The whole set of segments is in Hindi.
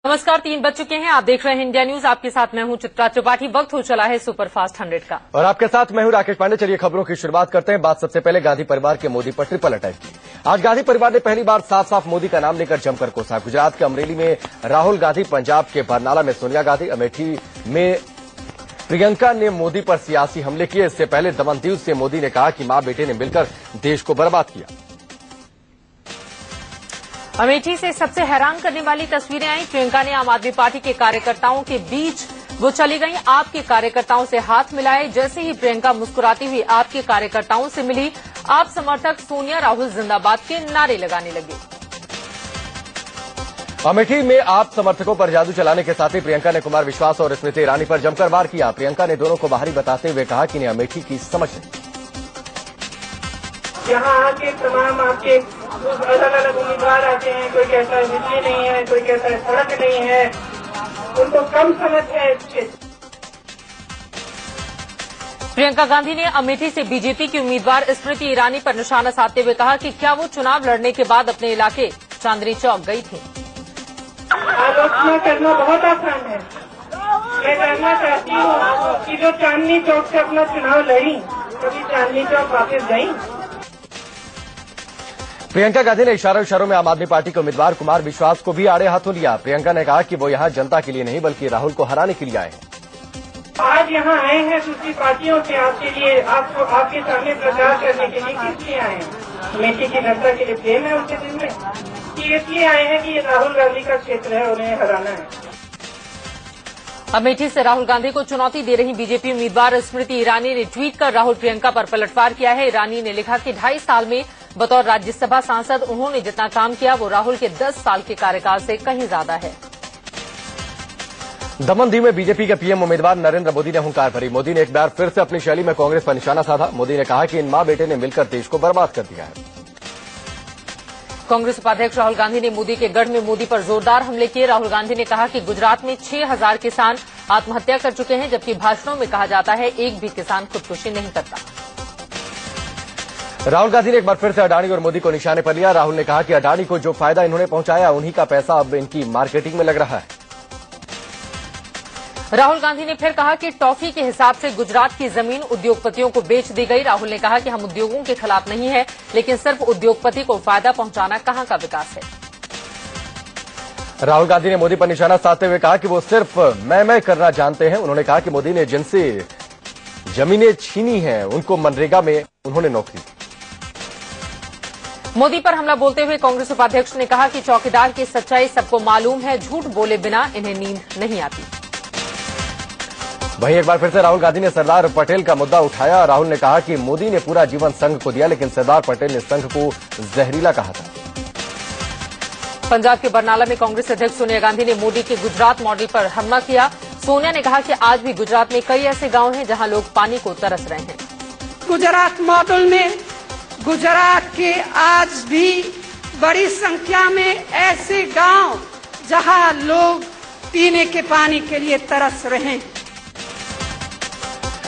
नमस्कार, 3 बज चुके हैं। आप देख रहे हैं इंडिया न्यूज। आपके साथ मैं हूं चित्रा त्रिपाठी। वक्त हो चला है सुपरफास्ट 100 का और आपके साथ मैं हूं राकेश पांडे। चलिए खबरों की शुरुआत करते हैं। बात सबसे पहले गांधी परिवार के मोदी पर ट्रिपल अटैक की। आज गांधी परिवार ने पहली बार साफ साफ मोदी का नाम लेकर जमकर कोसा। गुजरात के अमरेली में राहुल गांधी, पंजाब के बरनाला में सोनिया गांधी, अमेठी में प्रियंका ने मोदी पर सियासी हमले किए। इससे पहले दमन दीव से मोदी ने कहा कि मां बेटे ने मिलकर देश को बर्बाद किया। अमेठी से सबसे हैरान करने वाली तस्वीरें आई। प्रियंका ने आम आदमी पार्टी के कार्यकर्ताओं के बीच वो चली गई। आप के कार्यकर्ताओं से हाथ मिलाए। जैसे ही प्रियंका मुस्कुराती हुई आप के कार्यकर्ताओं से मिली, आप समर्थक सोनिया राहुल जिंदाबाद के नारे लगाने लगे। अमेठी में आप समर्थकों पर जादू चलाने के साथ ही प्रियंका ने कुमार विश्वास और स्मृति ईरानी पर जमकर वार किया। प्रियंका ने दोनों को बाहरी बताते हुए कहा कि इन्हें अमेठी की समझ नहीं। यहाँ आके तमाम आपके अलग अलग उम्मीदवार आते हैं। कोई कहता है बिजली नहीं है, कोई कहता है सड़क नहीं है, उनको कम समझ है इसके। प्रियंका गांधी ने अमेठी से बीजेपी की उम्मीदवार स्मृति ईरानी पर निशाना साधते हुए कहा कि क्या वो चुनाव लड़ने के बाद अपने इलाके चांदनी चौक गई थी। आलोचना करना बहुत आसान है। मैं जानना चाहती हूँ कि जो चांदनी चौक से अपना चुनाव लड़ी, कभी चांदनी चौक वापस गई? प्रियंका गांधी ने इशारों में आम आदमी पार्टी के उम्मीदवार कुमार विश्वास को भी आड़े हाथों लिया। प्रियंका ने कहा कि वो यहाँ जनता के लिए नहीं बल्कि राहुल को हराने के लिए आए हैं। आज यहाँ आए हैं दूसरी पार्टियों से आपके लिए, आपको आपके सामने प्रचार करने के लिए किस लिए आए हैं? अमेठी की जनता के लिए प्रेम है उनके दिल में कि इसलिए आए हैं कि ये राहुल गांधी का क्षेत्र है, उन्हें हराना है। अमेठी से राहुल गांधी को चुनौती दे रही बीजेपी उम्मीदवार स्मृति ईरानी ने ट्वीट कर राहुल प्रियंका पर पलटवार किया है। ईरानी ने लिखा कि 2.5 साल में बतौर राज्यसभा सांसद उन्होंने जितना काम किया वो राहुल के 10 साल के कार्यकाल से कहीं ज्यादा है। दमन दीव में बीजेपी के पीएम उम्मीदवार नरेंद्र मोदी ने हुंकार भरी। मोदी ने एक बार फिर से अपनी शैली में कांग्रेस पर निशाना साधा। मोदी ने कहा कि इन मां बेटे ने मिलकर देश को बर्बाद कर दिया है। कांग्रेस उपाध्यक्ष राहुल गांधी ने मोदी के गढ़ में मोदी पर जोरदार हमले किए। राहुल गांधी ने कहा कि गुजरात में 6000 किसान आत्महत्या कर चुके हैं, जबकि भाषणों में कहा जाता है एक भी किसान खुदकुशी नहीं करता। राहुल गांधी ने एक बार फिर से अडानी और मोदी को निशाने पर लिया। राहुल ने कहा कि अडानी को जो फायदा इन्होंने पहुंचाया उन्हीं का पैसा अब इनकी मार्केटिंग में लग रहा है। राहुल गांधी ने फिर कहा कि टॉफी के हिसाब से गुजरात की जमीन उद्योगपतियों को बेच दी गई। राहुल ने कहा कि हम उद्योगों के खिलाफ नहीं है, लेकिन सिर्फ उद्योगपति को फायदा पहुंचाना कहां का विकास है। राहुल गांधी ने मोदी पर निशाना साधते हुए कहा कि वो सिर्फ मैं करना जानते हैं। उन्होंने कहा कि मोदी ने जिनसे जमीनें छीनी हैं उनको मनरेगा में उन्होंने नौकरी दी। मोदी पर हमला बोलते हुए कांग्रेस उपाध्यक्ष ने कहा कि चौकीदार की सच्चाई सबको मालूम है, झूठ बोले बिना इन्हें नींद नहीं आती। वहीं एक बार फिर से राहुल गांधी ने सरदार पटेल का मुद्दा उठाया। राहुल ने कहा कि मोदी ने पूरा जीवन संघ को दिया, लेकिन सरदार पटेल ने संघ को जहरीला कहा था। पंजाब के बरनाला में कांग्रेस अध्यक्ष सोनिया गांधी ने मोदी के गुजरात मॉडल पर हमला किया। सोनिया ने कहा कि आज भी गुजरात में कई ऐसे गांव हैं जहां लोग पानी को तरस रहे हैं। गुजरात मॉडल में गुजरात के आज भी बड़ी संख्या में ऐसे गांव जहां लोग पीने के पानी के लिए तरस रहे हैं।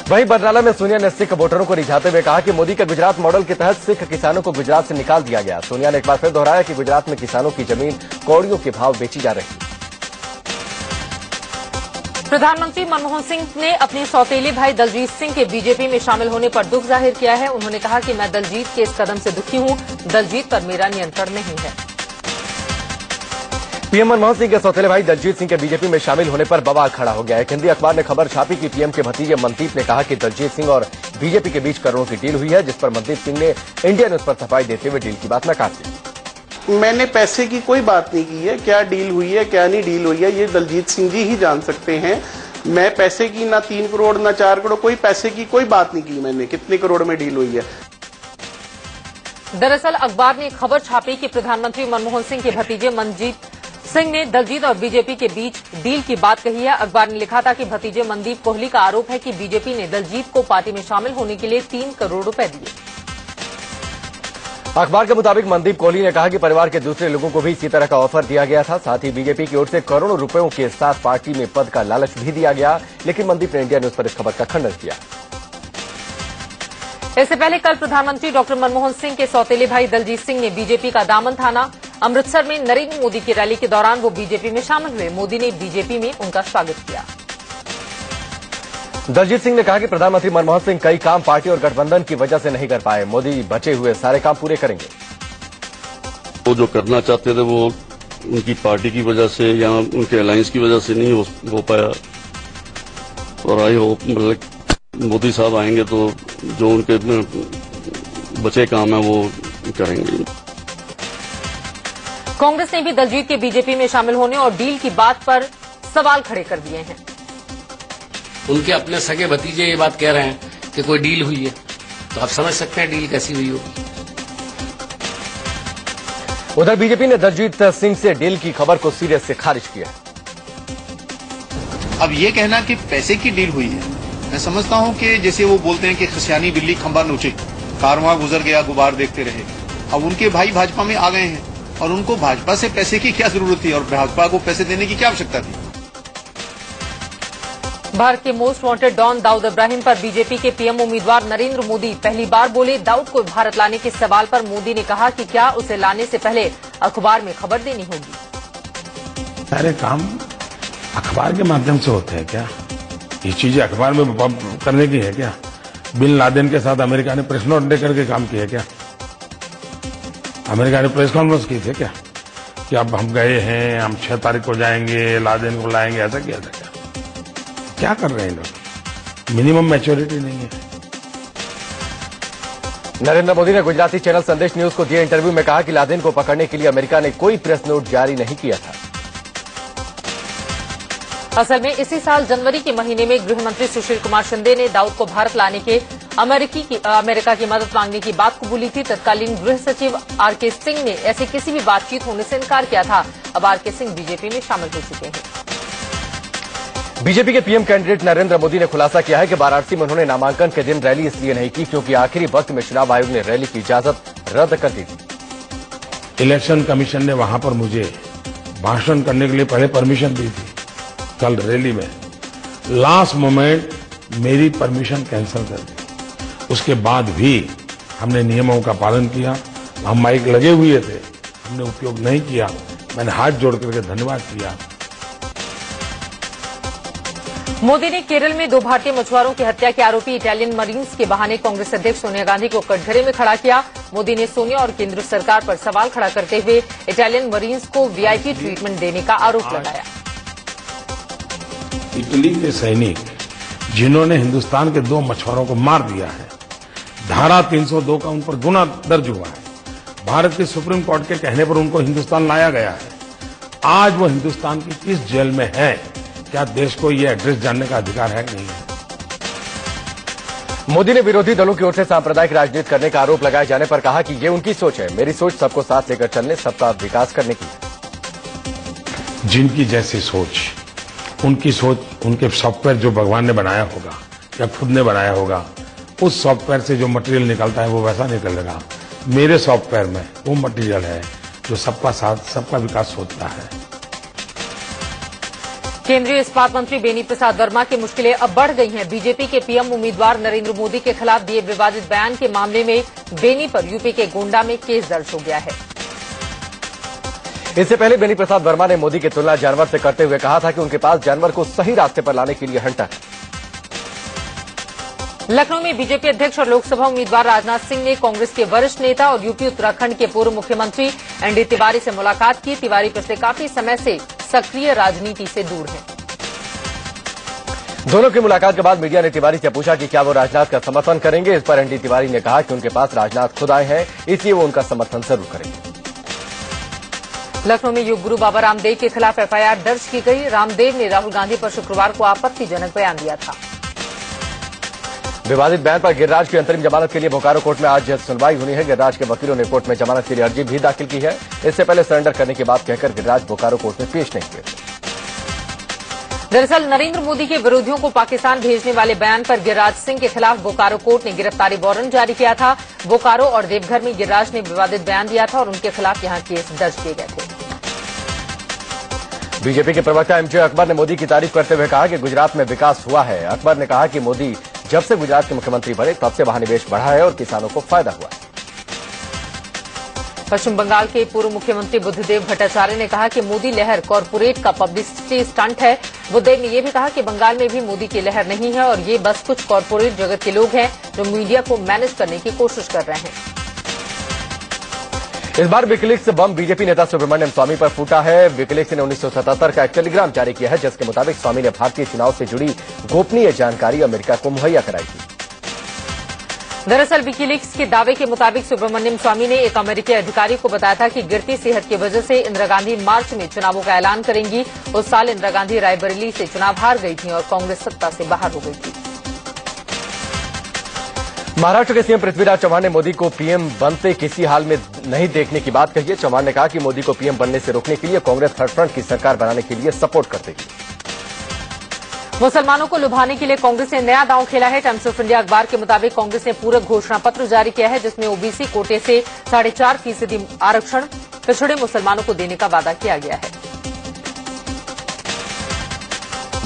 वहीं बरनाला में सोनिया ने सिख वोटरों को रिझाते हुए कहा कि मोदी के गुजरात मॉडल के तहत सिख किसानों को गुजरात से निकाल दिया गया। सोनिया ने एक बार फिर दोहराया कि गुजरात में किसानों की जमीन कौड़ियों के भाव बेची जा रही है। प्रधानमंत्री मनमोहन सिंह ने अपने सौतेले भाई दलजीत सिंह के बीजेपी में शामिल होने पर दुख जाहिर किया है। उन्होंने कहा कि मैं दलजीत के इस कदम से दुखी हूं। दलजीत पर मेरा नियंत्रण नहीं है। पीएम मनमोहन सिंह के सौतेले भाई दलजीत सिंह के बीजेपी में शामिल होने पर बवाल खड़ा हो गया है। एक हिंदी अखबार ने खबर छापी कि पीएम के भतीजे मनदीप ने कहा कि दलजीत सिंह और बीजेपी के बीच करोड़ों की डील हुई है, जिस पर मनदीप सिंह ने इंडिया न्यूज पर सफाई देते हुए डील की बात नकार दी। मैंने पैसे की कोई बात नहीं की है। क्या डील हुई है क्या नहीं डील हुई है ये दलजीत सिंह जी ही जान सकते हैं। मैं पैसे की ना 3 करोड़ ना 4 करोड़ कोई पैसे की कोई बात नहीं की मैंने। कितने करोड़ में डील हुई है? दरअसल अखबार ने खबर छापी कि प्रधानमंत्री मनमोहन सिंह के भतीजे मनजीत सिंह ने दलजीत और बीजेपी के बीच डील की बात कही है। अखबार ने लिखा था कि भतीजे मनदीप कोहली का आरोप है कि बीजेपी ने दलजीत को पार्टी में शामिल होने के लिए 3 करोड़ रुपए दिए। अखबार के मुताबिक मनदीप कोहली ने कहा कि परिवार के दूसरे लोगों को भी इसी तरह का ऑफर दिया गया था। साथ ही बीजेपी की ओर से करोड़ों रुपयों के साथ पार्टी में पद का लालच भी दिया गया, लेकिन मनदीप ने इंडिया न्यूज पर इस खबर का खंडन किया। इससे पहले कल प्रधानमंत्री डॉक्टर मनमोहन सिंह के सौतेले भाई दलजीत सिंह ने बीजेपी का दामन थामा। अमृतसर में नरेंद्र मोदी की रैली के दौरान वो बीजेपी में शामिल हुए। मोदी ने बीजेपी में उनका स्वागत किया। दलजीत सिंह ने कहा कि प्रधानमंत्री मनमोहन सिंह कई काम पार्टी और गठबंधन की वजह से नहीं कर पाए। मोदी बचे हुए सारे काम पूरे करेंगे। वो जो करना चाहते थे वो उनकी पार्टी की वजह से या उनके अलायंस की वजह से नहीं हो पाया। और आई होप मतलब मोदी साहब आएंगे तो जो उनके बचे काम है वो करेंगे। कांग्रेस ने भी दलजीत के बीजेपी में शामिल होने और डील की बात पर सवाल खड़े कर दिए हैं। उनके अपने सगे भतीजे ये बात कह रहे हैं कि कोई डील हुई है, तो आप समझ सकते हैं डील कैसी हुई होगी। उधर बीजेपी ने दलजीत सिंह से डील की खबर को सीरियस से खारिज किया। अब ये कहना कि पैसे की डील हुई है, मैं समझता हूं कि जैसे वो बोलते हैं कि खसियानी बिल्ली खंबा नोचे, कारवां गुजर गया गुबार देखते रहे। अब उनके भाई भाजपा में आ गए हैं और उनको भाजपा से पैसे की क्या जरूरत थी और भाजपा को पैसे देने की क्या आवश्यकता थी। भारत के most wanted don Dawood Ibrahim पर बीजेपी के पीएम उम्मीदवार नरेंद्र मोदी पहली बार बोले। दाऊद को भारत लाने के सवाल पर मोदी ने कहा कि क्या उसे लाने से पहले अखबार में खबर देनी होगी। सारे काम अखबार के माध्यम से होते हैं क्या? ये चीजें अखबार में करने की है क्या? बिन लादेन के साथ अमेरिका ने प्रेस नोट दे करके काम किया क्या? अमेरिका ने प्रेस कॉन्फ्रेंस की थी क्या कि अब हम गए हैं, हम 6 तारीख को जाएंगे, लादेन को लाएंगे, ऐसा किया था क्या कर रहे हैं लोग? मिनिमम मैच्योरिटी नहीं है। नरेंद्र मोदी ने गुजराती चैनल संदेश न्यूज को दिए इंटरव्यू में कहा कि लादेन को पकड़ने के लिए अमेरिका ने कोई प्रेस नोट जारी नहीं किया था। असल में इसी साल जनवरी के महीने में गृह मंत्री सुशील कुमार शिंदे ने दाऊद को भारत लाने के अमेरिका की मदद मांगने की बात कबूली थी। तत्कालीन गृह सचिव आरके सिंह ने ऐसी किसी भी बातचीत होने से इनकार किया था। अब आरके सिंह बीजेपी में शामिल हो चुके हैं। बीजेपी के पीएम कैंडिडेट नरेंद्र मोदी ने खुलासा किया है कि वाराणसी में उन्होंने नामांकन के दिन रैली इसलिए नहीं की क्योंकि आखिरी वक्त में चुनाव आयोग ने रैली की इजाजत रद्द कर दी थी। इलेक्शन कमीशन ने वहां पर मुझे भाषण करने के लिए पहले परमिशन दी थी। कल रैली में लास्ट मोमेंट मेरी परमिशन कैंसिल कर दी। उसके बाद भी हमने नियमों का पालन किया। हम माइक लगे हुए थे, हमने उपयोग नहीं किया। मैंने हाथ जोड़ करके धन्यवाद किया। मोदी ने केरल में 2 भारतीय मछुआरों की हत्या के आरोपी इटालियन मरीन्स के बहाने कांग्रेस अध्यक्ष सोनिया गांधी को कटघरे में खड़ा किया। मोदी ने सोनिया और केंद्र सरकार पर सवाल खड़ा करते हुए इटालियन मरीन्स को वीआईपी ट्रीटमेंट देने का आरोप लगाया। इटली के सैनिक जिन्होंने हिंदुस्तान के 2 मछुआरों को मार दिया है, धारा 302 का उन पर गुना दर्ज हुआ है। भारत के सुप्रीम कोर्ट के कहने पर उनको हिंदुस्तान लाया गया है। आज वो हिंदुस्तान की किस जेल में है, क्या देश को ये एड्रेस जानने का अधिकार है कि नहीं है? मोदी ने विरोधी दलों की ओर से सांप्रदायिक राजनीति करने का आरोप लगाए जाने पर कहा कि ये उनकी सोच है। मेरी सोच सबको साथ लेकर चलने, सबका विकास करने की है। जिनकी जैसी सोच, उनकी सोच, उनके सॉफ्टवेयर जो भगवान ने बनाया होगा या खुद ने बनाया होगा, उस सॉफ्टवेयर से जो मटेरियल निकलता है वो वैसा निकलेगा। मेरे सॉफ्टवेयर में वो मटेरियल है जो सबका साथ, सबका विकास सोचता है। केंद्रीय इस्पात मंत्री बेनी प्रसाद वर्मा की मुश्किलें अब बढ़ गई हैं। बीजेपी के पीएम उम्मीदवार नरेंद्र मोदी के खिलाफ दिए विवादित बयान के मामले में बेनी पर यूपी के गोंडा में केस दर्ज हो गया है। इससे पहले बेनी प्रसाद वर्मा ने मोदी की तुलना जानवर से करते हुए कहा था कि उनके पास जानवर को सही रास्ते पर लाने के लिए हंटर है। लखनऊ में बीजेपी अध्यक्ष और लोकसभा उम्मीदवार राजनाथ सिंह ने कांग्रेस के वरिष्ठ नेता और यूपी उत्तराखंड के पूर्व मुख्यमंत्री एनडी तिवारी से मुलाकात की। तिवारी पिछले काफी समय से सक्रिय राजनीति से दूर हैं। दोनों की मुलाकात के बाद मीडिया ने तिवारी से पूछा कि क्या वो राजनाथ का समर्थन करेंगे। इस पर एनडी तिवारी ने कहा कि उनके पास राजनाथ खुद आए हैं, इसलिए वो उनका समर्थन जरूर करेंगे। लखनऊ में योग गुरु बाबा रामदेव के खिलाफ एफआईआर दर्ज की गई। रामदेव ने राहुल गांधी पर शुक्रवार को आपत्तिजनक बयान दिया था। विवादित बयान पर गिरिराज की अंतरिम जमानत के लिए बोकारो कोर्ट में आज सुनवाई होनी है। गिरिराज के वकीलों ने कोर्ट में जमानत के लिए अर्जी भी दाखिल की है। इससे पहले सरेंडर करने की बात कहकर गिरिराज बोकारो कोर्ट में पेश नहीं हुए। दरअसल नरेंद्र मोदी के विरोधियों को पाकिस्तान भेजने वाले बयान पर गिरिराज सिंह के खिलाफ बोकारो कोर्ट ने गिरफ्तारी वारंट जारी किया था। बोकारो और देवघर में गिरिराज ने विवादित बयान दिया था और उनके खिलाफ यहां केस दर्ज किए गए थे। बीजेपी के प्रवक्ता एमजे अकबर ने मोदी की तारीफ करते हुए कहा कि गुजरात में विकास हुआ है। अकबर ने कहा कि मोदी जब से गुजरात के मुख्यमंत्री बने तब से वहां निवेश बढ़ा है और किसानों को फायदा हुआ है। पश्चिम बंगाल के पूर्व मुख्यमंत्री बुद्धदेव भट्टाचार्य ने कहा कि मोदी लहर कॉरपोरेट का पब्लिसिटी स्टंट है। बुद्धदेव ने यह भी कहा कि बंगाल में भी मोदी की लहर नहीं है और ये बस कुछ कॉरपोरेट जगत के लोग हैं जो मीडिया को मैनेज करने की कोशिश कर रहे हैं। इस बार विकिलीक्स बम बीजेपी नेता सुब्रमण्यम स्वामी पर फूटा है। विकिलीक्स ने 1977 का एक टेलीग्राम जारी किया है जिसके मुताबिक स्वामी ने भारतीय चुनाव से जुड़ी गोपनीय जानकारी अमेरिका को मुहैया कराई थी। दरअसल विकिलीक्स के दावे के मुताबिक सुब्रमण्यम स्वामी ने एक अमेरिकी अधिकारी को बताया था कि गिरती सेहत की वजह से इंदिरा गांधी मार्च में चुनावों का ऐलान करेंगी। उस साल इंदिरा गांधी रायबरेली से चुनाव हार गई थी और कांग्रेस सत्ता से बाहर हो गई थी। महाराष्ट्र के सीएम पृथ्वीराज चौहान ने मोदी को पीएम बनते किसी हाल में नहीं देखने की बात कही है। चौहान ने कहा कि मोदी को पीएम बनने से रोकने के लिए कांग्रेस थर्ड फ्रंट की सरकार बनाने के लिए सपोर्ट कर देगी। मुसलमानों को लुभाने के लिए कांग्रेस ने नया दांव खेला है। टाइम्स ऑफ इंडिया अखबार के मुताबिक कांग्रेस ने पूरक घोषणा पत्र जारी किया है जिसमें ओबीसी कोटे से 4.5% आरक्षण पिछड़े मुसलमानों को देने का वादा किया गया है।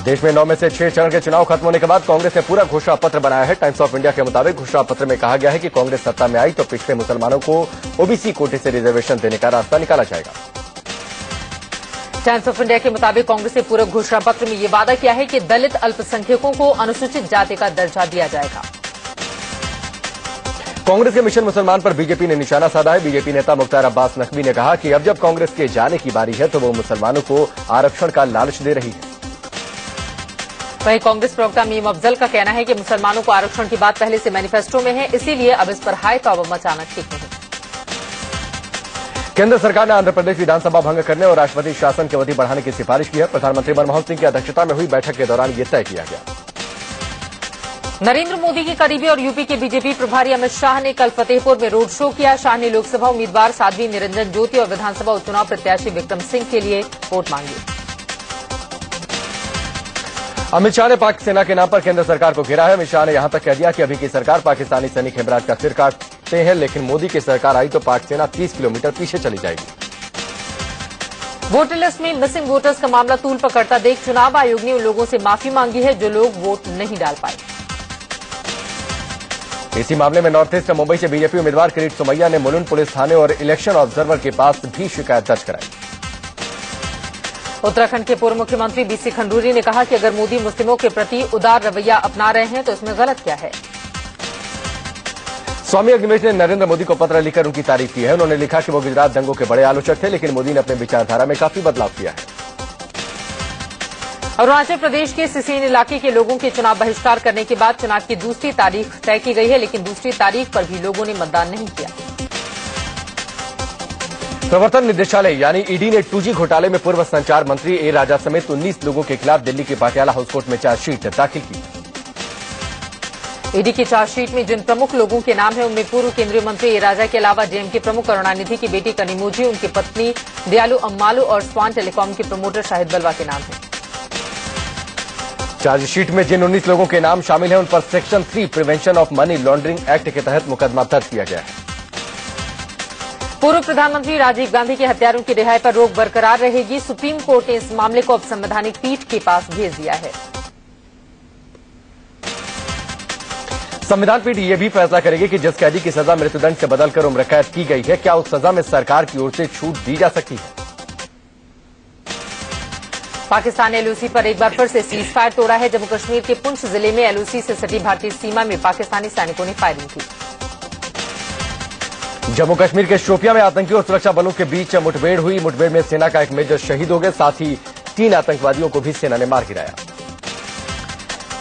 देश में 9 में से 6 चरण के चुनाव खत्म होने के बाद कांग्रेस ने पूरा घोषणा पत्र बनाया है। टाइम्स ऑफ इंडिया के मुताबिक घोषणा पत्र में कहा गया है कि कांग्रेस सत्ता में आई तो पिछड़े मुसलमानों को ओबीसी कोटे से रिजर्वेशन देने का रास्ता निकाला जाएगा। टाइम्स ऑफ इंडिया के मुताबिक कांग्रेस ने पूरक घोषणा पत्र में ये वादा किया है कि दलित अल्पसंख्यकों को अनुसूचित जाति का दर्जा दिया जाएगा। कांग्रेस के मिशन मुसलमान पर बीजेपी ने निशाना साधा है। बीजेपी नेता मुख्तार अब्बास नकवी ने कहा कि अब जब कांग्रेस के जाने की बारी है तो वो मुसलमानों को आरक्षण का लालच दे रही है। वहीं कांग्रेस प्रवक्ता मीम अफजल का कहना है कि मुसलमानों को आरक्षण की बात पहले से मैनिफेस्टो में है, इसीलिए अब इस पर हाई तौबा मचाना ठीक नहीं। केंद्र सरकार ने आंध्र प्रदेश विधानसभा भंग करने और राष्ट्रपति शासन की अवधि बढ़ाने की सिफारिश की है। प्रधानमंत्री मनमोहन सिंह की अध्यक्षता में हुई बैठक के दौरान यह तय किया गया। नरेंद्र मोदी के करीबी और यूपी के बीजेपी प्रभारी अमित शाह ने कल फतेहपुर में रोड शो किया। शाह ने लोकसभा उम्मीदवार साध्वी निरंजन ज्योति और विधानसभा उपचुनाव प्रत्याशी विक्रम सिंह के लिए वोट मांगे। अमित शाह ने पाक सेना के नाम पर केंद्र सरकार को घेरा है। अमित शाह ने यहां तक कह दिया कि अभी की सरकार पाकिस्तानी सैनिक हेमराज का सिर काटते हैं, लेकिन मोदी की सरकार आई तो पाक सेना 30 किलोमीटर पीछे चली जाएगी। वोटर लिस्ट में मिसिंग वोटर्स का मामला तूल पकड़ता देख चुनाव आयोग ने उन लोगों से माफी मांगी है जो लोग वोट नहीं डाल पाए। इसी मामले में नॉर्थ ईस्ट मुंबई से बीजेपी उम्मीदवार किरीट सोमैया ने मुलुंड पुलिस थाने और इलेक्शन ऑब्जर्वर के पास भी शिकायत दर्ज कराई। उत्तराखंड के पूर्व मुख्यमंत्री बीसी खंडूरी ने कहा कि अगर मोदी मुस्लिमों के प्रति उदार रवैया अपना रहे हैं तो इसमें गलत क्या है। स्वामी अग्निवेश ने नरेंद्र मोदी को पत्र लिखकर उनकी तारीफ की है। उन्होंने लिखा कि वो गुजरात दंगों के बड़े आलोचक थे, लेकिन मोदी ने अपने विचारधारा में काफी बदलाव किया है। अरुणाचल प्रदेश के सिसीन इलाके के लोगों के चुनाव बहिष्कार करने के बाद चुनाव की दूसरी तारीख तय की गई है, लेकिन दूसरी तारीख पर भी लोगों ने मतदान नहीं किया। प्रवर्तन निदेशालय यानी ईडी ने 2G घोटाले में पूर्व संचार मंत्री ए राजा समेत 19 लोगों के खिलाफ दिल्ली के पाटियाला हाउस कोर्ट में चार्जशीट दाखिल की। ईडी की चार्जशीट में जिन प्रमुख लोगों के नाम हैं उनमें पूर्व केंद्रीय मंत्री ए राजा के अलावा जेएमके प्रमुख करुणानिधि की बेटी कनिमोझी, उनकी पत्नी दयालु अम्मालू और स्वान टेलीकॉम के प्रमोटर शाहिद बलवा के नाम हैं। चार्जशीट में जिन 19 लोगों के नाम शामिल हैं उन पर section 3 prevention of money laundering act के तहत मुकदमा दर्ज किया गया है। पूर्व प्रधानमंत्री राजीव गांधी के हत्यारों की रिहाई पर रोक बरकरार रहेगी। सुप्रीम कोर्ट ने इस मामले को अब संवैधानिक पीठ के पास भेज दिया है। संविधान पीठ यह भी फैसला करेगी कि जिस कैदी की सजा मृत्युदंड से बदलकर उम्र कैद की गई है, क्या उस सजा में सरकार की ओर से छूट दी जा सकती है। पाकिस्तान ने एलओसी पर एक बार फिर से सीज फायर तोड़ा है। जम्मू कश्मीर के पुंछ जिले में एलओसी से सटी भारतीय सीमा में पाकिस्तानी सैनिकों ने फायरिंग की। जम्मू कश्मीर के शोपियां में आतंकियों और सुरक्षा बलों के बीच मुठभेड़ हुई। मुठभेड़ में सेना का एक मेजर शहीद हो गए, साथ ही 3 आतंकवादियों को भी सेना ने मार गिराया।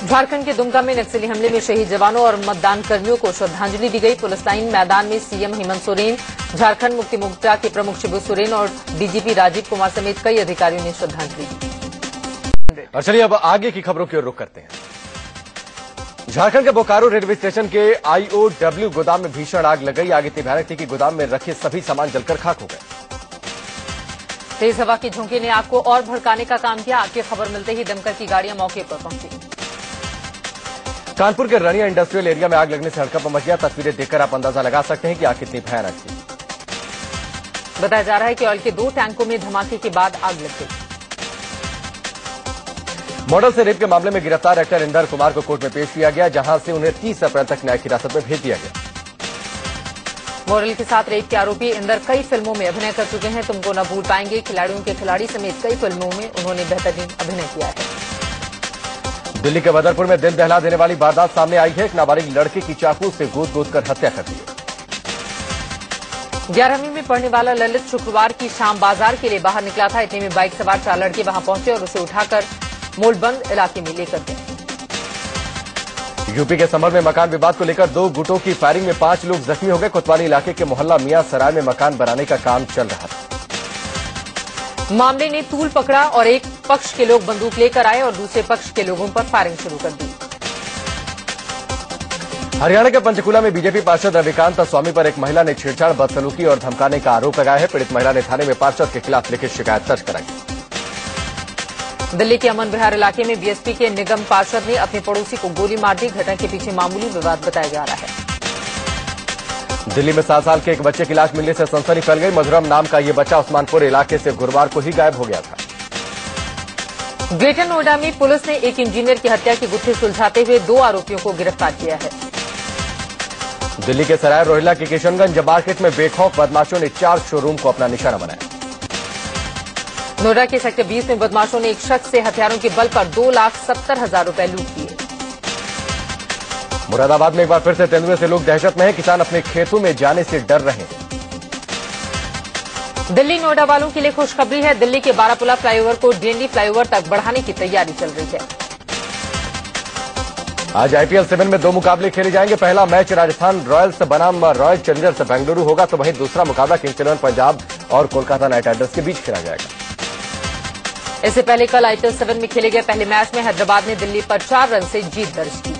झारखंड के दुमका में नक्सली हमले में शहीद जवानों और मतदान कर्मियों को श्रद्धांजलि दी गई। पुलिस लाइन मैदान में सीएम हेमंत सोरेन, झारखंड मुक्ति मोर्चा के प्रमुख शिबू सोरेन और डीजीपी राजीव कुमार समेत कई अधिकारियों ने श्रद्धांजलि दी। और चलिए अब आगे की खबरों की ओर रुख करते हैं। झारखंड के बोकारो रेलवे स्टेशन के IOW गोदाम में भीषण आग लग गई। आग इतनी भयानक थी कि गोदाम में रखे सभी सामान जलकर खाक हो गए। तेज हवा की झोंके ने आग को और भड़काने का काम किया। आग की खबर मिलते ही दमकल की गाड़ियां मौके पर पहुंची। कानपुर के रनिया इंडस्ट्रियल एरिया में आग लगने से हड़कंप मच गया। तस्वीरें देखकर आप अंदाजा लगा सकते हैं कि आग कितनी भयानक थी। बताया जा रहा है कि ऑयल के 2 टैंकों में धमाके के बाद आग लग गई। मॉडल से रेप के मामले में गिरफ्तार एक्टर इंदर कुमार को कोर्ट में पेश किया गया, जहां से उन्हें 30 अप्रैल तक न्यायिक हिरासत में भेज दिया गया। मोरल के साथ रेप के आरोपी इंदर कई फिल्मों में अभिनय कर चुके हैं। तुमको न भूल पाएंगे, खिलाड़ियों के खिलाड़ी समेत कई फिल्मों में उन्होंने बेहतरीन अभिनय किया है। दिल्ली के बदरपुर में दिल दहला देने वाली वारदात सामने आई है। एक नाबालिग लड़के की चाकू से गोद कर हत्या कर दी। 11वीं में पढ़ने वाला ललित शुक्रवार की शाम बाजार के लिए बाहर निकला था। इतने में बाइक सवार 4 लड़के वहां पहुंचे और उसे उठाकर मोलबंद इलाके में लेकर गए। यूपी के संभल में मकान विवाद को लेकर 2 गुटों की फायरिंग में 5 लोग जख्मी हो गए। कोतवाली इलाके के मोहल्ला मियां सराय में मकान बनाने का काम चल रहा था। मामले ने तूल पकड़ा और एक पक्ष के लोग बंदूक लेकर आए और दूसरे पक्ष के लोगों पर फायरिंग शुरू कर दी। हरियाणा के पंचकूला में बीजेपी पार्षद रविकांत स्वामी पर एक महिला ने छेड़छाड़, बदसलूकी और धमकाने का आरोप लगाया है। पीड़ित महिला ने थाने में पार्षद के खिलाफ लिखित शिकायत दर्ज कराई। दिल्ली के अमन विहार इलाके में बीएसपी के निगम पार्षद ने अपने पड़ोसी को गोली मार दी। घटना के पीछे मामूली विवाद बताया जा रहा है। दिल्ली में 7 साल के एक बच्चे की लाश मिलने से सनसनी फैल गई। मधुरम नाम का ये बच्चा उस्मानपुर इलाके से गुरुवार को ही गायब हो गया था। ग्रेटर नोएडा में पुलिस ने एक इंजीनियर की हत्या की गुत्थी सुलझाते हुए 2 आरोपियों को गिरफ्तार किया है। दिल्ली के सराय रोहिल्ला के किशनगंज मार्केट में बेखौफ बदमाशों ने 4 शोरूम को अपना निशाना बनाया। नोएडा के सेक्टर 20 में बदमाशों ने एक शख्स से हथियारों के बल पर 2,70,000 रुपए लूट लिए। मुरादाबाद में एक बार फिर से तेंदुए से लोग दहशत में हैं। किसान अपने खेतों में जाने से डर रहे हैं। दिल्ली नोएडा वालों के लिए खुशखबरी है। दिल्ली के बारापुला फ्लाईओवर को डीएनडी फ्लाईओवर तक बढ़ाने की तैयारी चल रही है। आज आईपीएल 7 में 2 मुकाबले खेले जाएंगे। पहला मैच राजस्थान रॉयल्स बनाम रॉयल चैलेंजर्स बेंगलुरु होगा, तो वहीं दूसरा मुकाबला किंग्स 11 पंजाब और कोलकाता नाइट राइडर्स के बीच खेला जाएगा। इससे पहले कल आईपीएल 7 में खेले गए पहले मैच में हैदराबाद ने दिल्ली पर 4 रन से जीत दर्ज की।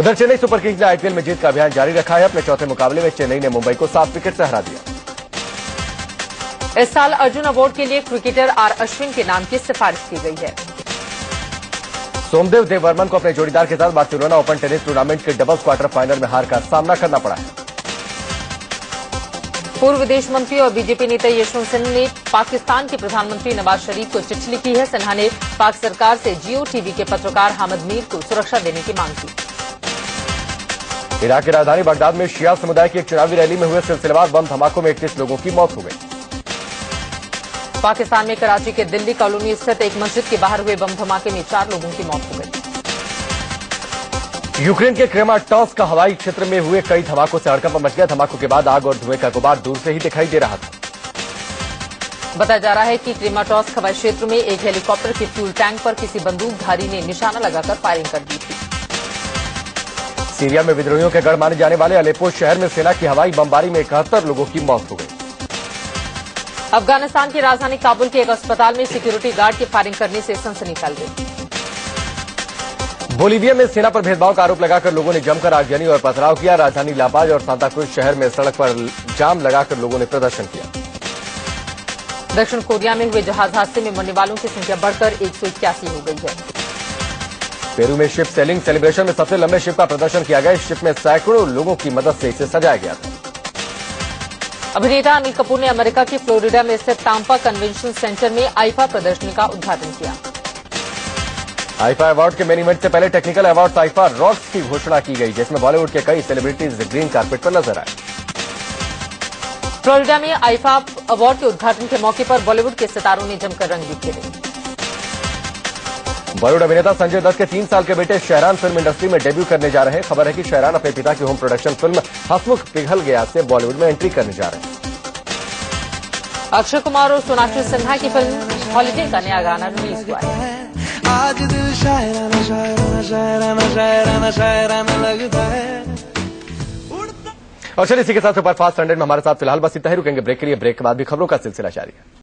उधर चेन्नई सुपर किंग्स ने आईपीएल में जीत का अभियान जारी रखा है। अपने चौथे मुकाबले में चेन्नई ने मुंबई को 7 विकेट से हरा दिया। इस साल अर्जुन अवार्ड के लिए क्रिकेटर आर अश्विन के नाम की सिफारिश की गई है। सोमदेव देववर्मन को अपने जोड़ीदार के साथ बार्सिलोना ओपन टेनिस टूर्नामेंट के डबल्स क्वार्टर फाइनल में हार का सामना करना पड़ा है। पूर्व विदेश मंत्री और बीजेपी नेता यशवंत सिन्हा ने पाकिस्तान के प्रधानमंत्री नवाज शरीफ को चिट्ठी लिखी है। सिन्हा ने पाक सरकार से जियो टीवी के पत्रकार हामिद मीर को सुरक्षा देने की मांग की। इराक की राजधानी बगदाद में शिया समुदाय की एक चुनावी रैली में हुए सिलसिलेवार बम धमाकों में 31 लोगों की मौत हो गई। पाकिस्तान में कराची के दिल्ली कॉलोनी स्थित एक मस्जिद के बाहर हुए बम धमाके में 4 लोगों की मौत हो गई। यूक्रेन के क्रेमाटोर्स्क हवाई क्षेत्र में हुए कई धमाकों से हड़कंप मच गया। धमाकों के बाद आग और धुएं का गुबार दूर से ही दिखाई दे रहा था। बताया जा रहा है कि क्रेमाटोर्स्क हवाई क्षेत्र में एक हेलीकॉप्टर के फ्यूल टैंक पर किसी बंदूकधारी ने निशाना लगाकर फायरिंग कर दी थी। सीरिया में विद्रोहियों के गढ़ माने जाने वाले अलेप्पो शहर में सेना की हवाई बमबारी में 71 लोगों की मौत हो गई। अफगानिस्तान की राजधानी काबुल के एक अस्पताल में सिक्योरिटी गार्ड के फायरिंग करने से सनसनी फैल गई। बोलीविया में सेना पर भेदभाव का आरोप लगाकर लोगों ने जमकर आगजनी और पथराव किया। राजधानी लापाज और सांता क्रूज शहर में सड़क पर जाम लगाकर लोगों ने प्रदर्शन किया। दक्षिण कोरिया में हुए जहाज हादसे में मरने वालों की संख्या बढ़कर 181 हो गई है। पेरू में शिप सेलिंग सेलिब्रेशन में सबसे लंबे शिप का प्रदर्शन किया गया। इस शिप में सैकड़ों लोगों की मदद से इसे सजाया गया था। अभिनेता अनिल कपूर ने अमेरिका के फ्लोरिडा में स्थित टाम्पा कन्वेंशन सेंटर में आईफा प्रदर्शनी का उद्घाटन किया। आईफा अवार्ड के मेन इवेंट से पहले टेक्निकल अवार्ड आईफा रॉक्स की घोषणा की गई, जिसमें बॉलीवुड के कई सेलिब्रिटीज ग्रीन कार्पेट पर नजर आए। फ्लोरिडा में आईफा अवार्ड के उद्घाटन के मौके पर बॉलीवुड के सितारों ने जमकर रंग बिखेरे। बॉलीवुड अभिनेता संजय दत्त के 3 साल के बेटे शहरान फिल्म इंडस्ट्री में डेब्यू करने जा रहे हैं। खबर है कि शहरान अपने पिता की होम प्रोडक्शन फिल्म हसमुख पिघल गया से बॉलीवुड में एंट्री करने जा रहे हैं। अक्षय कुमार और सोनाक्षी सिन्हा की फिल्म हॉलीडे का नया गाना रिलीज हुआ है। आज दिल शायराना शायराना शायराना शायराना शायराना लगता है। और चलिए इसी के साथ सुपरफास्ट संडे में हमारे साथ फिलहाल बस इतना ही। रुकेंगे ब्रेक के लिए। ब्रेक के बाद भी खबरों का सिलसिला जारी है।